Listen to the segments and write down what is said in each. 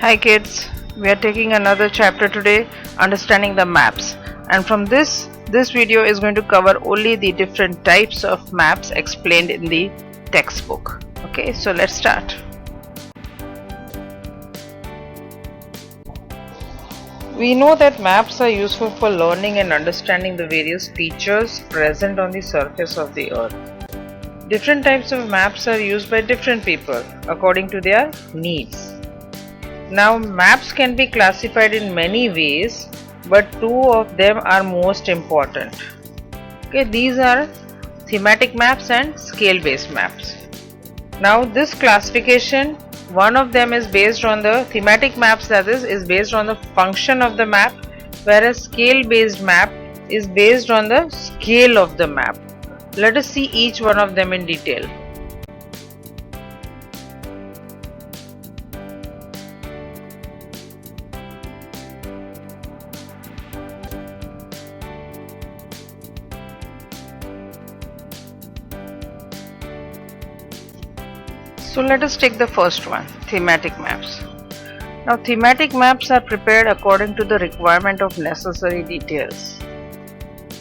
Hi kids, we are taking another chapter today, understanding the maps. And from this video is going to cover only the different types of maps explained in the textbook. Okay, so let's start. We know that maps are useful for learning and understanding the various features present on the surface of the earth. Different types of maps are used by different people according to their needs. Now, maps can be classified in many ways, but two of them are most important. Okay, these are thematic maps and scale-based maps. Now, this classification, one of them is based on the thematic maps, that is based on the function of the map, whereas scale-based map is based on the scale of the map. Let us see each one of them in detail. So let us take the first one, thematic maps. Now thematic maps are prepared according to the requirement of necessary details.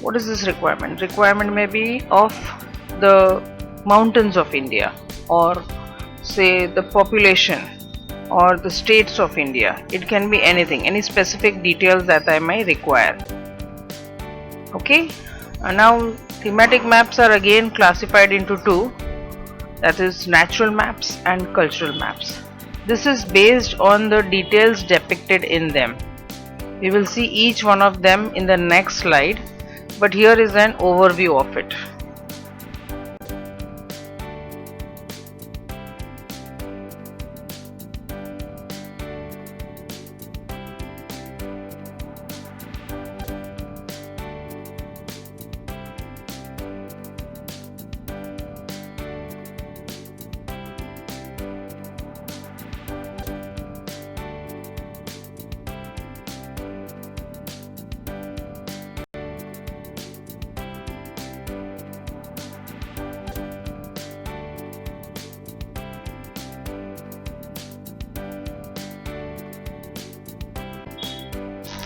What is this requirement? Requirement may be of the mountains of India, or say the population, or the states of India. It can be anything, any specific details that I may require. Okay, and now thematic maps are again classified into two, that is natural maps and cultural maps. This is based on the details depicted in them. We will see each one of them in the next slide, but here is an overview of it.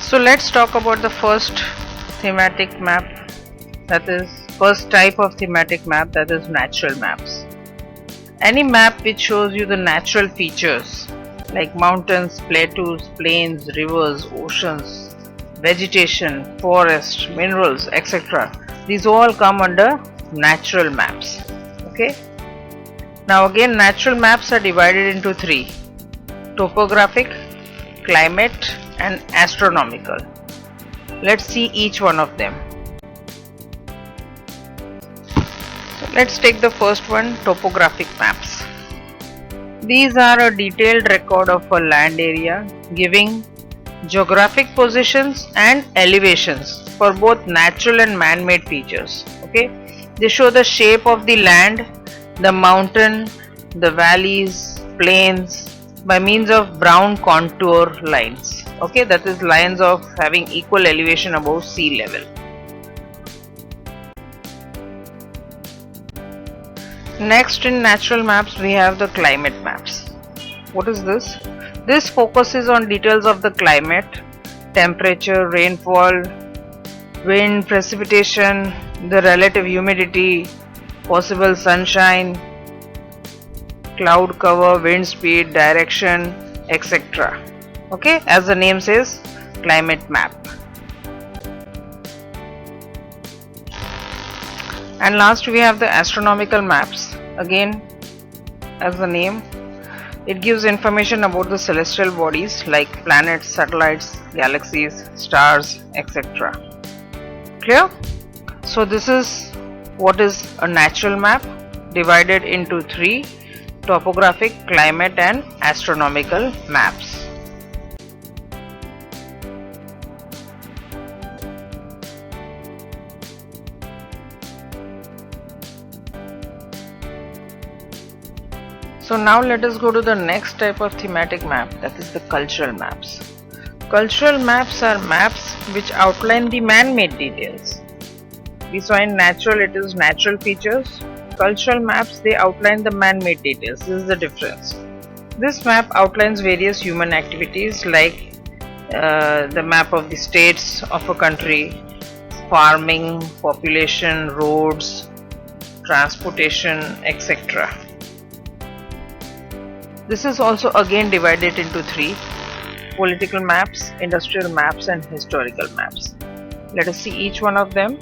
So let's talk about the first thematic map, that is first type of thematic map, that is natural maps. Any map which shows you the natural features like mountains, plateaus, plains, rivers, oceans, vegetation, forest, minerals, etc. These all come under natural maps. Okay. Now again, natural maps are divided into three: topographic, climate and astronomical. Let's see each one of them. So let's take the first one, topographic maps. These are a detailed record of a land area giving geographic positions and elevations for both natural and man-made features. Okay, they show the shape of the land, the mountain, the valleys, plains by means of brown contour lines. Okay, that is lines of having equal elevation above sea level. Next, in natural maps we have the climate maps. What is this? This focuses on details of the climate, temperature, rainfall, wind, precipitation, the relative humidity, possible sunshine, cloud cover, wind speed, direction, etc. Okay, as the name says, climate map. And last we have the astronomical maps. Again, as the name, it gives information about the celestial bodies like planets, satellites, galaxies, stars, etc. Clear? So this is what is a natural map, divided into three: topographic, climate and astronomical maps. So now let us go to the next type of thematic map, that is the cultural maps. Cultural maps are maps which outline the man-made details. We saw in natural, it is natural features. Cultural maps, they outline the man-made details. This is the difference. This map outlines various human activities like the map of the states of a country, farming, population, roads, transportation, etc. This is also again divided into three: political maps, industrial maps, and historical maps. Let us see each one of them.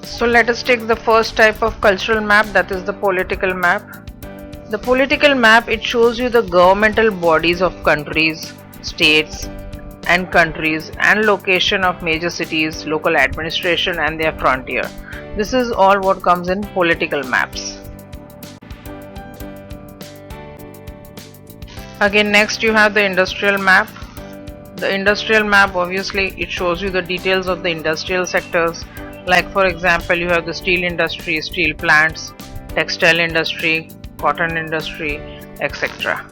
So let us take the first type of cultural map, that is the political map. The political map, it shows you the governmental bodies of countries, states and countries, and location of major cities, local administration and their frontier. This is all what comes in political maps. Again, next you have the industrial map. The industrial map, obviously it shows you the details of the industrial sectors, like for example you have the steel industry, steel plants, textile industry, cotton industry, etc.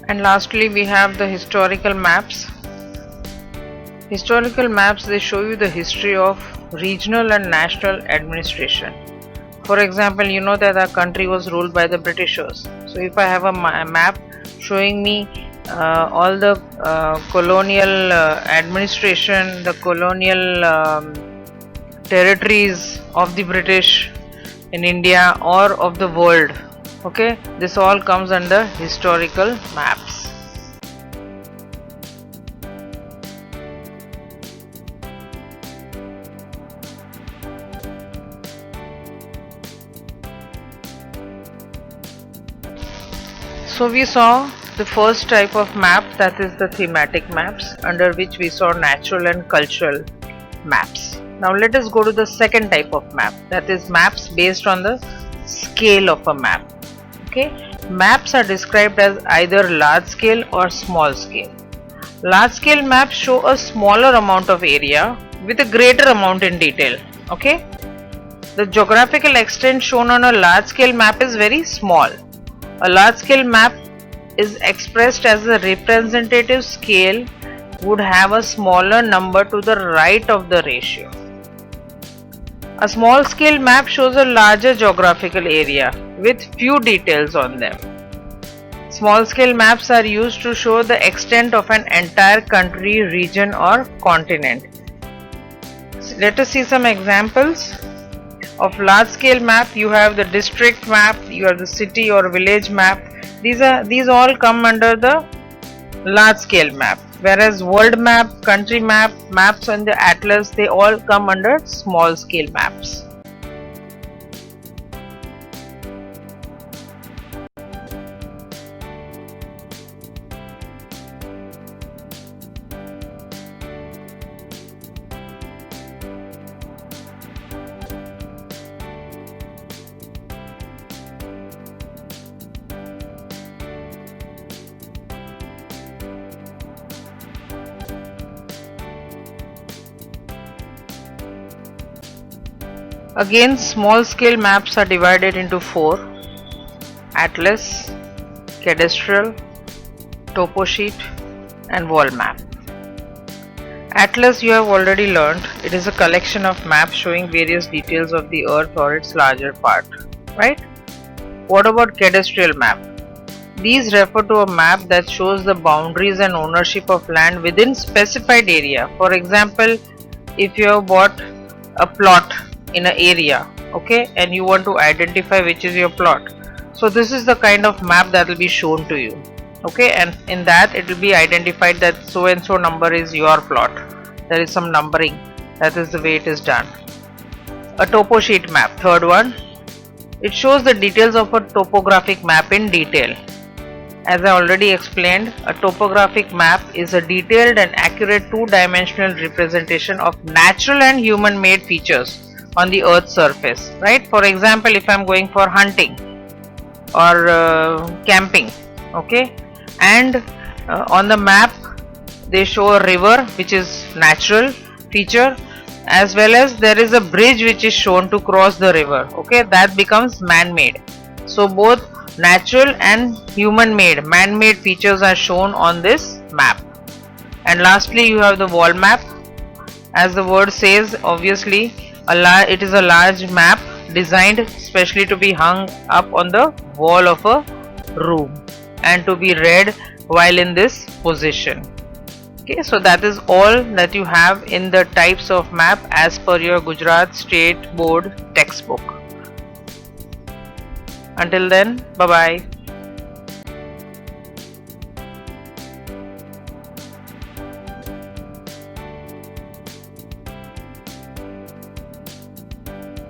And lastly we have the historical maps. Historical maps, they show you the history of regional and national administration. For example, you know that our country was ruled by the Britishers. So if I have a map showing me all the colonial administration, the colonial territories of the British in India or of the world, okay, this all comes under historical maps. So we saw the first type of map, that is the thematic maps, under which we saw natural and cultural maps. Now let us go to the second type of map, that is maps based on the scale of a map. Okay, maps are described as either large scale or small scale. Large scale maps show a smaller amount of area with a greater amount in detail. Okay, the geographical extent shown on a large scale map is very small. A large scale map is expressed as a representative scale would have a smaller number to the right of the ratio. A small scale map shows a larger geographical area with few details on them. Small scale maps are used to show the extent of an entire country, region or continent. Let us see some examples of large scale map. You have the district map, you have the city or village map. These all come under the large scale map, whereas world map, country map, maps on the atlas, they all come under small scale maps. Again, small scale maps are divided into four: atlas, cadastral, topo sheet and wall map. Atlas you have already learned. It is a collection of maps showing various details of the earth or its larger part, right? What about cadastral map? These refer to a map that shows the boundaries and ownership of land within specified area. For example, if you have bought a plot in an area, okay, and you want to identify which is your plot, so this is the kind of map that will be shown to you, okay, and in that it will be identified that so and so number is your plot. There is some numbering. That is the way it is done. A topo sheet map, third one, it shows the details of a topographic map in detail. As I already explained, a topographic map is a detailed and accurate two-dimensional representation of natural and human-made features on the earth's surface, right? For example, if I am going for hunting or camping, okay, and on the map they show a river which is natural feature, as well as there is a bridge which is shown to cross the river, okay, that becomes man-made. So both natural and human-made, man-made features are shown on this map. And lastly you have the wall map. As the word says, obviously it is a large map designed specially to be hung up on the wall of a room and to be read while in this position. Okay, so that is all that you have in the types of map as per your Gujarat State Board textbook. Until then, bye bye.